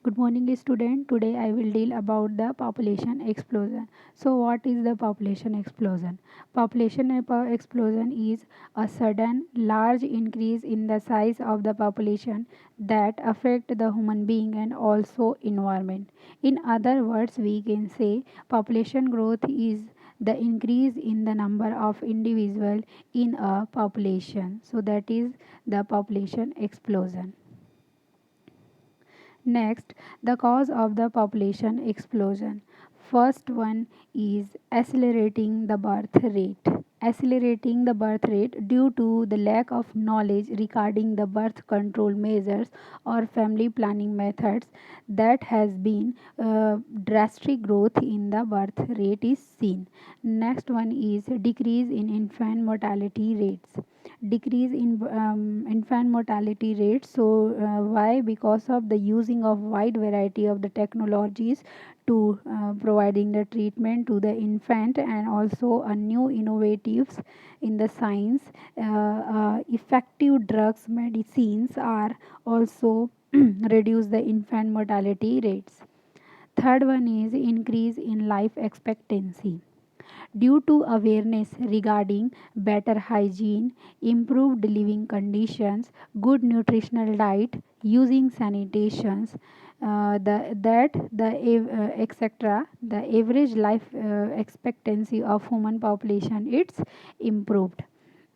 Good morning, student. Today I will deal about the population explosion. So, what is the population explosion? Explosion is a sudden, large increase in the size of the population that affect the human being and also environment. In other words, we can say population growth is the increase in the number of individual in a population. So, that is the population explosion. Next, the cause of the population explosion. First one is accelerating the birth rate. Accelerating the birth rate due to the lack of knowledge regarding the birth control measures or family planning methods that has been drastic growth in the birth rate is seen. Next one is decrease in infant mortality rates. Decrease in infant mortality rates. So why? Because of the using of wide variety of the technologies to providing the treatment to the infant, and also a new innovatives in the science. Effective drugs medicines are also reduce the infant mortality rates. Third one is increase in life expectancy. Due to awareness regarding better hygiene, improved living conditions, good nutritional diet, using sanitations, etc. The average life expectancy of human population it's improved.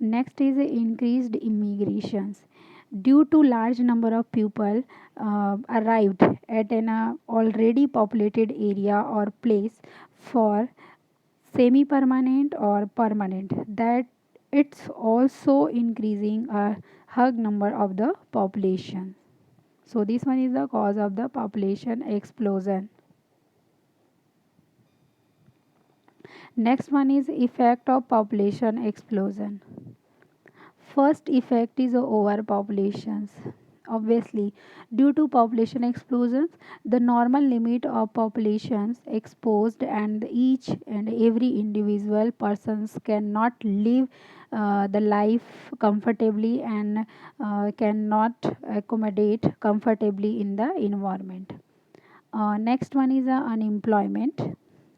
Next is increased immigrations. Due to large number of people arrived at an already populated area or place for semi-permanent or permanent, that it's also increasing a hug number of the population. So this one is the cause of the population explosion. Next one is effect of population explosion. First effect is overpopulations. Obviously, due to population explosions, the normal limit of populations exposed, and each and every individual persons cannot live the life comfortably, and cannot accommodate comfortably in the environment. Next one is unemployment.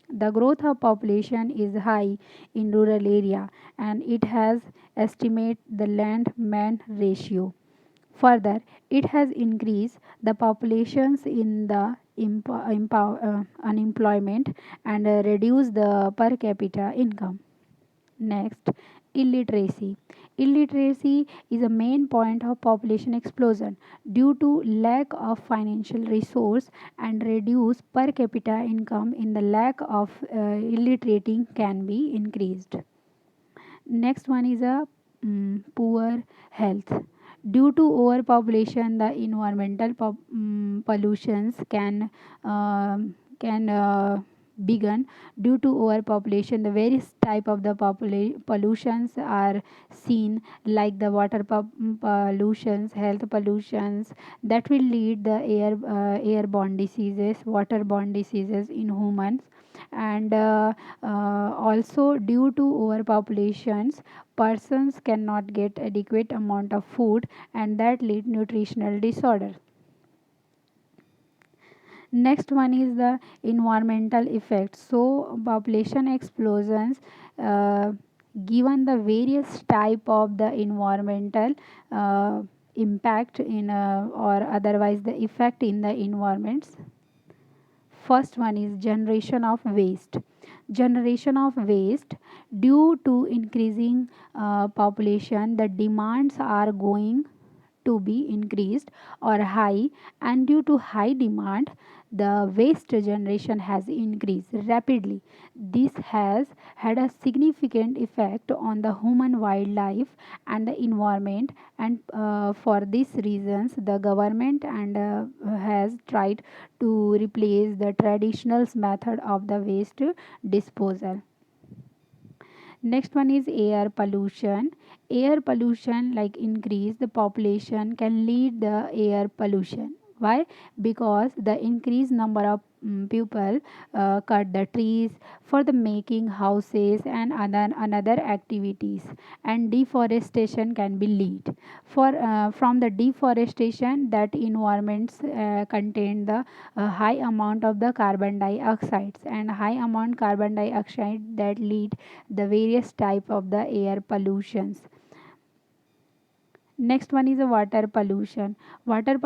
The growth of population is high in rural area, and it has estimate the land man ratio. Further, it has increased the populations in the unemployment, and reduced the per capita income. Next, illiteracy. Illiteracy is a main point of population explosion due to lack of financial resource and reduced per capita income. In the lack of illiterating can be increased. Next one is a poor health. Due to overpopulation, the environmental pollutions can begin. Due to overpopulation, the various type of the pollutions are seen, like the water pollutions, health pollutions, that will lead the airborne diseases, waterborne diseases in humans. And also, due to overpopulations, persons cannot get adequate amount of food, and that lead nutritional disorder. Next one is the environmental effects. So population explosions, uh, given the various type of the environmental impact in or otherwise the effect in the environments. First one is generation of waste. Generation of waste. Due to increasing population, the demands are going to be increased or high, and due to high demand, the waste generation has increased rapidly. This has had a significant effect on the human, wildlife, and the environment, and for these reasons the government and has tried to replace the traditional method of the waste disposal. Next one is air pollution. Air pollution, like increase the population, can lead the air pollution. Why? Because the increased number of people cut the trees for the making houses and another activities, and deforestation can be lead for from the deforestation that environments contain the high amount of the carbon dioxides, and high amount carbon dioxide that lead the various type of the air pollutions. Next one is a water pollution. Water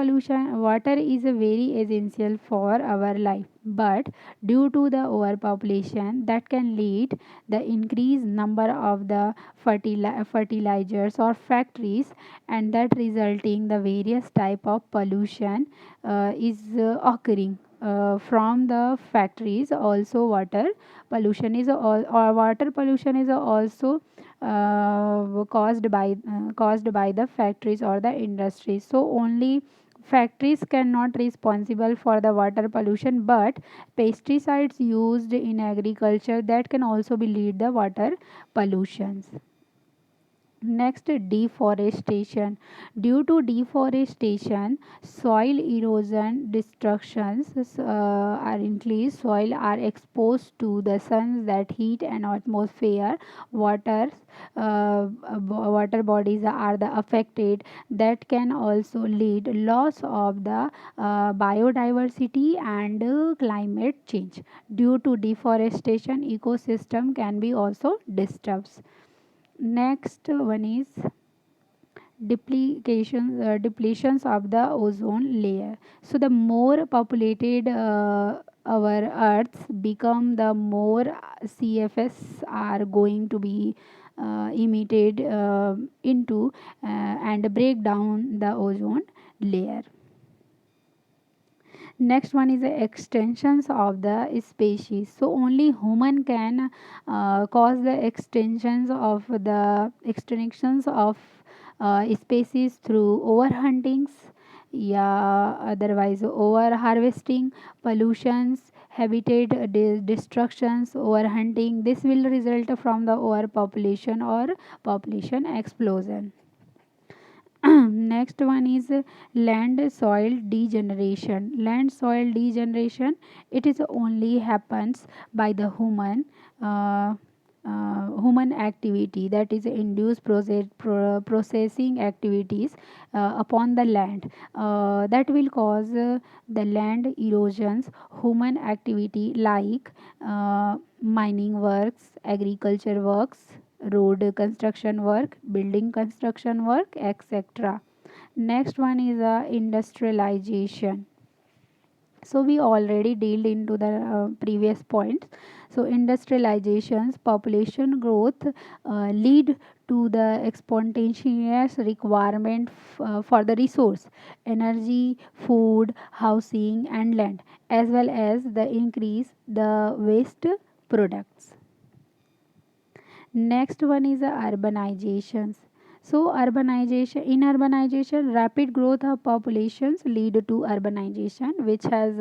is a very essential for our life, but due to the overpopulation that can lead the increased number of the fertilizers or factories, and that resulting the various type of pollution is occurring from the factories. Also water pollution is also caused by the factories or the industries. So only factories cannot responsible for the water pollution, but pesticides used in agriculture that can also be lead the water pollutions. Next, deforestation. Due to deforestation, soil erosion destructions are increased. Soil are exposed to the sun's that heat and atmosphere. Water, water bodies are the affected. That can also lead loss of the biodiversity and climate change. Due to deforestation, ecosystem can be also disturbed. Next one is depletions of the ozone layer. So the more populated our earths become, the more CFS are going to be emitted into and break down the ozone layer. Next one is the extensions of the species. So only human can cause the extinctions of species through overhuntings, yeah, otherwise over harvesting, pollutions, habitat destructions, overhunting. This will result from the overpopulation or population explosion. Next one is land soil degeneration. Land soil degeneration, it is only happens by the uh, human activity, that is induced processing activities upon the land that will cause the land erosions. Human activity like mining works, agriculture works, road construction work, building construction work, etc. Next one is industrialization. So we already dealt into the previous points. So industrializations, population growth lead to the spontaneous requirement for the resource, energy, food, housing and land, as well as the increase the waste products. Next one is the urbanizations. So urbanization, rapid growth of populations lead to urbanization, which has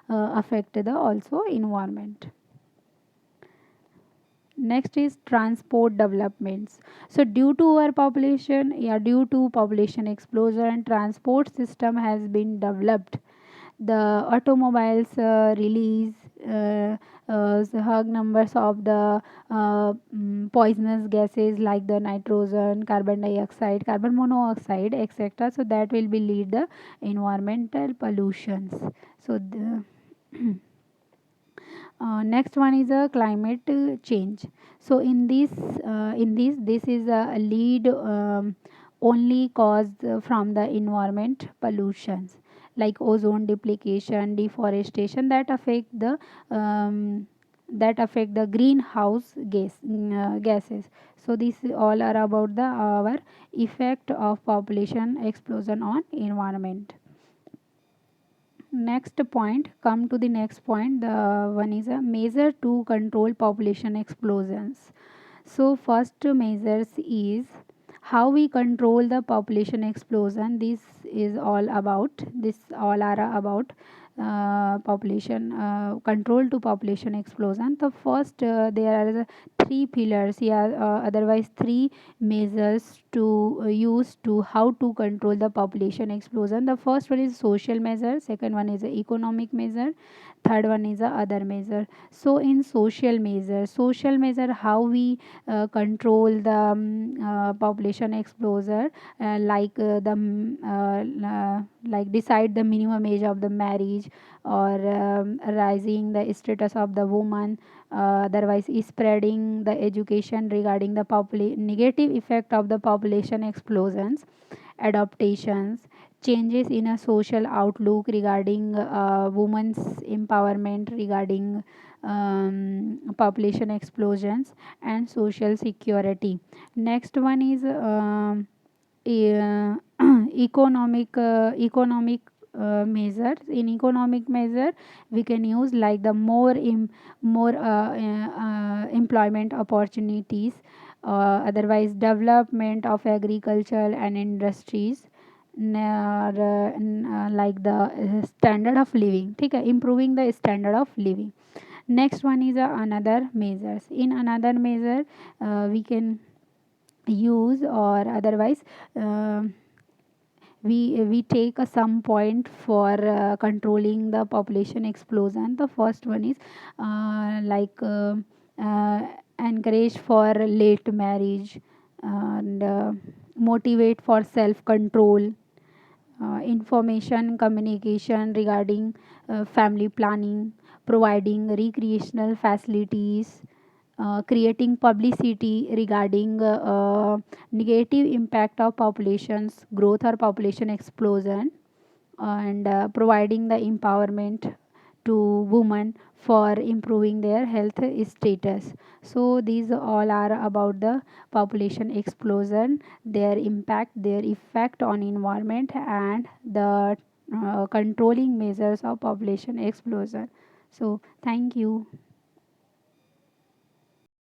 affected the also environment. Next is transport developments. So due to our population, yeah, due to population explosion, transport system has been developed. The automobiles release hug numbers of the poisonous gases like the nitrogen, carbon dioxide, carbon monoxide, etc. So that will be lead the environmental pollutions. So the next one is a climate change. So this is a lead only caused from the environment pollutions like ozone depletion, deforestation that affect the greenhouse gases. So this all are about the our effect of population explosion on environment. Next point, come to the next point. The one is a measure to control population explosions. So first measures is how we control the population explosion. This all are about population control to population explosion. The first, there are the three pillars, yeah, otherwise three measures to use to how to control the population explosion. The first one is social measure, second one is a economic measure, third one is a other measure. So in social measure, how we control the population explosion, like decide the minimum age of the marriage, or rising the status of the woman, otherwise is spreading the education regarding the negative effect of the population explosions, adaptations, changes in a social outlook regarding women's empowerment regarding population explosions, and social security. Next one is e- economic measures. In economic measure, we can use like the more employment opportunities, otherwise development of agriculture and industries, like the standard of living, ठीक है, improving the standard of living. Next one is another measures. In another measure, we can use, or otherwise uh, we take some point for controlling the population explosion. The first one is uh, encourage for late marriage, and motivate for self control, information communication regarding family planning, providing recreational facilities, creating publicity regarding negative impact of populations growth or population explosion, and providing the empowerment to women for improving their health status. So these all are about the population explosion, their impact, their effect on environment, and the controlling measures of population explosion. So thank you.